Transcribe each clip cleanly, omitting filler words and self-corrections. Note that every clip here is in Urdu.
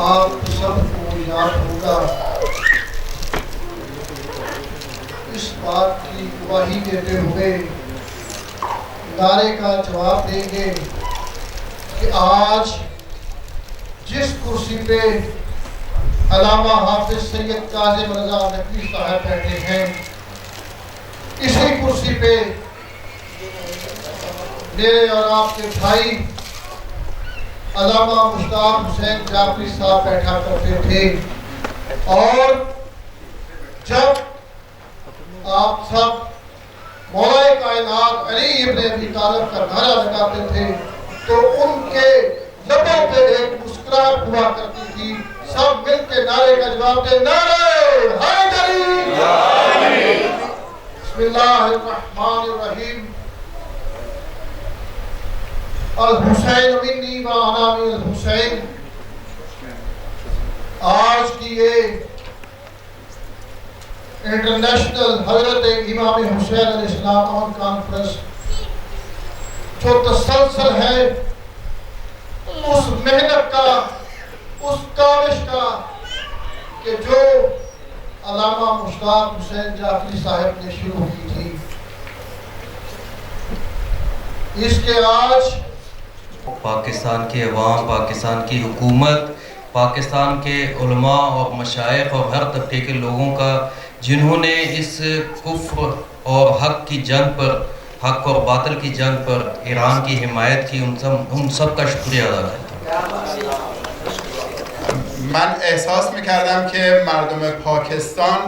آپ سب کو یاد ہوگا اس بات کی گواہی دیتے ہوئے نعرے کا جواب دیں گے کہ آج جس کرسی پہ علامہ حافظ سید کاظم رضا نقوی صاحب بیٹھے ہیں اسی کرسی پہ میرے اور آپ کے بھائی علامہ مشتاق حسین جعفری صاحب بیٹھا کرتے تھے اور جب آپ سب مولا کائنات علی ابن ابی طالب کا نعرہ لگاتے تھے تو ان کے لبوں پہ ایک مسکراہٹ ہوا کرتی تھی. سب مل کے نعرے کا جواب دے نعرہ حیدری. بسم اللہ الرحمن الرحیم. الحسین منی و انا من الحسین. آج کی یہ انٹرنیشنل حضرت امام حسین علیہ السلام آن کانفرنس جو تسلسل ہے اس محنت کا، اس کاوش کا کہ جو علامہ مشتاق حسین جعفری صاحب نے شروع کی تھی، اس کے آج پاکستان کے عوام، پاکستان کی حکومت، پاکستان کے علماء اور مشائخ اور ہر طبقے کے لوگوں کا جنہوں نے اس کفر اور حق کی جنگ پر، حق اور باطل کی جنگ پر ایران کی حمایت کی، ان سب کا شکریہ ادا کرتا ہوں. من احساس میکردم که مردم پاکستان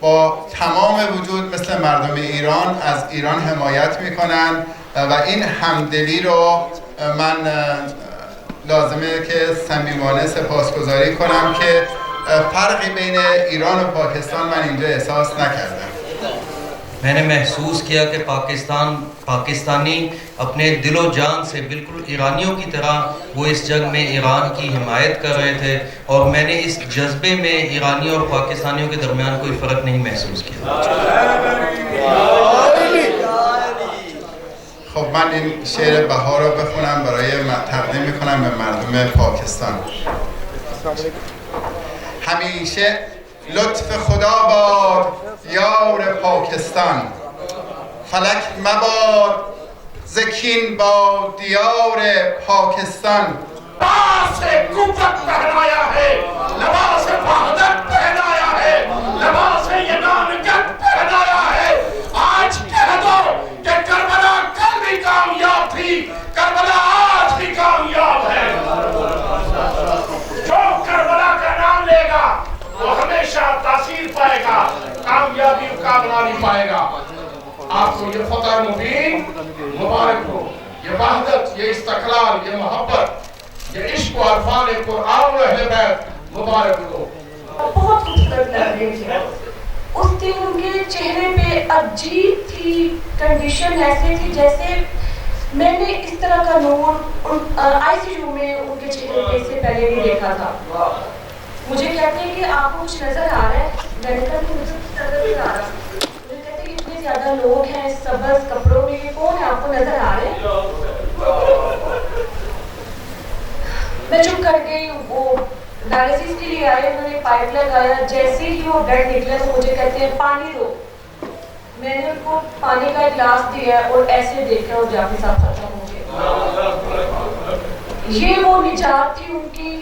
با تمام وجود مثل مردم ایران از ایران حمایت میکنن و این همدلی رو من لازمه که صمیمانه سپاسگزاری کنم که فرقی بین ایران و پاکستان من اینجا احساس نکردم. میں نے محسوس کیا کہ پاکستانی اپنے دل و جان سے بالکل ایرانیوں کی طرح وہ اس جنگ میں ایران کی حمایت کر رہے تھے، اور میں نے اس جذبے میں ایرانیوں اور پاکستانیوں کے درمیان کوئی فرق نہیں محسوس کیا. خب من این شعر بهار رو بخونم برای تقدیم میکنم به مردم پاکستان. همیشه لطف خدا باد یار پاکستان، فلک مباد زکین با دیار پاکستان. لباس قوت پہنایا ہے، لباس وحدت پہنایا ہے، لباس یگانگت پہنایا ہے. آج کہہ دو کہ کربلا کل بھی کامیاب تھی، کربلا آج بھی کامیاب ہے. جو کربلا کا نام لے گا وہ ہمیشہ تاثیر پائے گا، کامیابی مقابلہ نہیں پائے گا. آپ کو یہ فتح مبین مبارک ہو، یہ وحدت، یہ استقلال، یہ محبت، یہ عشق و عرفان قرآن و اہل بیت مبارک ہو. بہت خوبصورت لگ رہی ہے. اس دن ان کے چہرے پہ عجیب تھی کنڈیشن، ایسے تھی جیسے میں نے اس طرح کا نور آئی سی یو میں ان کے چہرے پہ سے پہلے نہیں دیکھا تھا. مجھے کہتے ہیں کہ آپ کو کچھ نظر آ رہا ہے، میں نے کہا کہ مجھے کچھ نظر نہیں آ رہا. مجھے کہتے ہیں کہ اتنے زیادہ لوگ ہیں سبز کپڑوں میں، یہ کون ہے، آپ کو نظر آ رہے ہیں؟ میں چپ کر گئی. وہ ڈائلسس کے لیے آئے، انہوں نے پائپ لگایا. جیسے ہی وہ بیڈ نکلے تو مجھے کہتے ہیں پانی دو. میں نے ان کو پانی کا گلاس دیا اور ایسے دیکھا اور جعفری صاحب ختم ہو گئے. یہ وہ نجات تھی ان کی.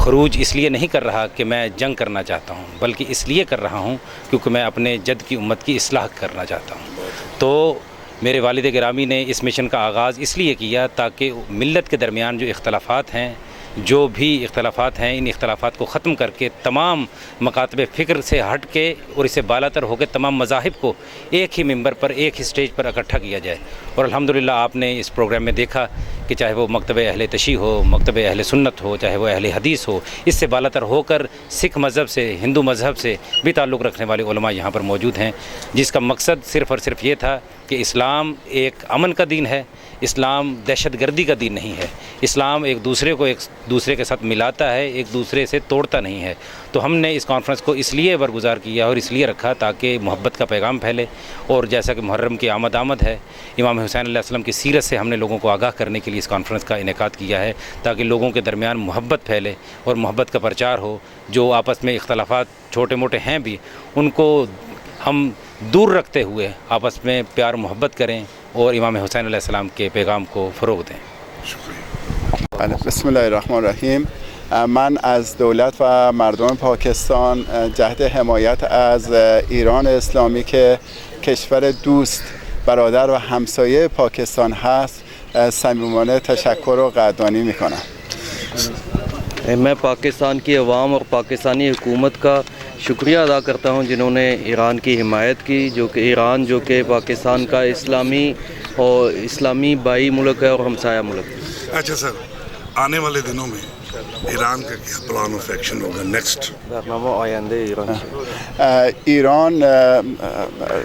خروج اس لیے نہیں کر رہا کہ میں جنگ کرنا چاہتا ہوں، بلکہ اس لیے کر رہا ہوں کیونکہ میں اپنے جد کی امت کی اصلاح کرنا چاہتا ہوں۔ تو میرے والد گرامی نے اس مشن کا آغاز اس لیے کیا تاکہ ملت کے درمیان جو اختلافات ہیں، جو بھی اختلافات ہیں، ان اختلافات کو ختم کر کے تمام مکاتب فکر سے ہٹ کے اور اسے بالاتر ہو کے تمام مذاہب کو ایک ہی ممبر پر، ایک ہی اسٹیج پر اکٹھا کیا جائے۔ اور الحمدللہ آپ نے اس پروگرام میں دیکھا کہ چاہے وہ مکتب اہل تشیع ہو، مکتب اہل سنت ہو، چاہے وہ اہل حدیث ہو، اس سے بالاتر ہو کر سکھ مذہب سے، ہندو مذہب سے بھی تعلق رکھنے والے علماء یہاں پر موجود ہیں، جس کا مقصد صرف اور صرف یہ تھا کہ اسلام ایک امن کا دین ہے، اسلام دہشت گردی کا دین نہیں ہے، اسلام ایک دوسرے کو ایک دوسرے کے ساتھ ملاتا ہے، ایک دوسرے سے توڑتا نہیں ہے۔ تو ہم نے اس کانفرنس کو اس لیے برگزار کیا اور اس لیے رکھا تاکہ محبت کا پیغام پھیلے، اور جیسا کہ محرم کی آمد ہے، امام حسین علیہ السلام کی سیرت سے ہم نے لوگوں کو آگاہ کرنے کے لیے اس کانفرنس کا انعقاد کیا ہے تاکہ لوگوں کے درمیان محبت پھیلے اور محبت کا پرچار ہو۔ جو آپس میں اختلافات چھوٹے موٹے ہیں بھی، ان کو ہم دور رکھتے ہوئے آپس میں پیار محبت کریں اور امام حسین علیہ السلام کے پیغام کو فروغ دیں۔ بسم الله الرحمن الرحیم. من از دولت و مردم پاکستان جهت حمایت از ایران اسلامی که کشور دوست، برادر و همسایه پاکستان هست صمیمانه تشکر و قدردانی میکنم. میں پاکستان کی عوام اور پاکستانی حکومت کا شکریہ ادا کرتا ہوں جنہوں نے ایران کی حمایت کی، جو کہ ایران جو کہ پاکستان کا اسلامی بائی ملک ہے اور ہمسایہ ملک ہے۔ اچھا سر، آنے والے دنوں میں ایران کا کیا پلان آف ایکشن ہوگا نیکسٹ؟ برنامه آینده ایران ایران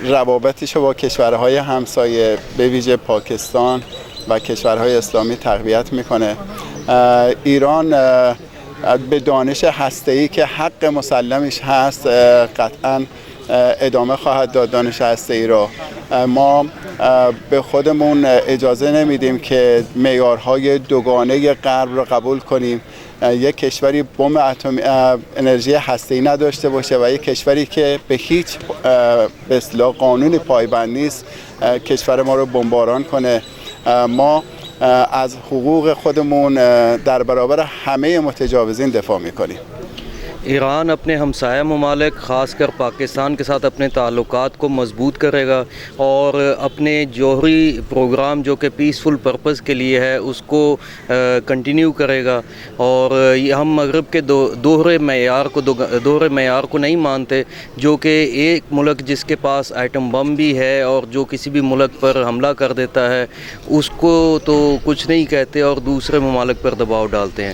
روابطش رو با کشورهای همسایه به ویژه پاکستان و کشورهای اسلامی تقویت میکنه. ایران به دانش هسته‌ای که حق مسلمش هست قطعاً ادامه خواهد داد دانش هسته‌ای رو. ما به خودمون اجازه نمیدیم که معیارهای دوگانه غرب رو قبول کنیم. یک کشوری بمب اتمی انرژی هسته‌ای نداشته باشه و یک کشوری که به هیچ به اصطلاح قانونی پایبند نیست کشور ما رو بمباران کنه. ما از حقوق خودمون در برابر همه متجاوزین دفاع میکنیم. ایران اپنے ہمسایہ ممالک خاص کر پاکستان کے ساتھ اپنے تعلقات کو مضبوط کرے گا اور اپنے جوہری پروگرام جو کہ پیسفل پرپز کے لیے ہے اس کو کنٹینیو کرے گا، اور ہم مغرب کے دوہرے معیار کو نہیں مانتے، جو کہ ایک ملک جس کے پاس ایٹم بم بھی ہے اور جو کسی بھی ملک پر حملہ کر دیتا ہے اس کو تو کچھ نہیں کہتے اور دوسرے ممالک پر دباؤ ڈالتے ہیں۔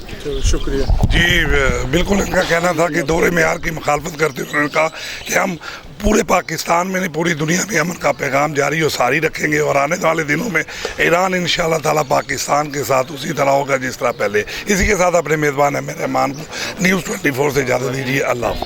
شکریہ جی، بالکل ان کا کہنا تھا کہ دوہرے معیار کی مخالفت کرتے ہوئے انہوں نے کہا کہ ہم پورے پاکستان میں نہیں پوری دنیا میں امن کا پیغام جاری و ساری رکھیں گے، اور آنے والے دنوں میں ایران انشاءاللہ تعالیٰ پاکستان کے ساتھ اسی طرح ہوگا جس طرح پہلے۔ اسی کے ساتھ اپنے میزبان ہے میرے مہمان کو نیوز 24 سے اجازت دیجیے۔ اللہ حافظ۔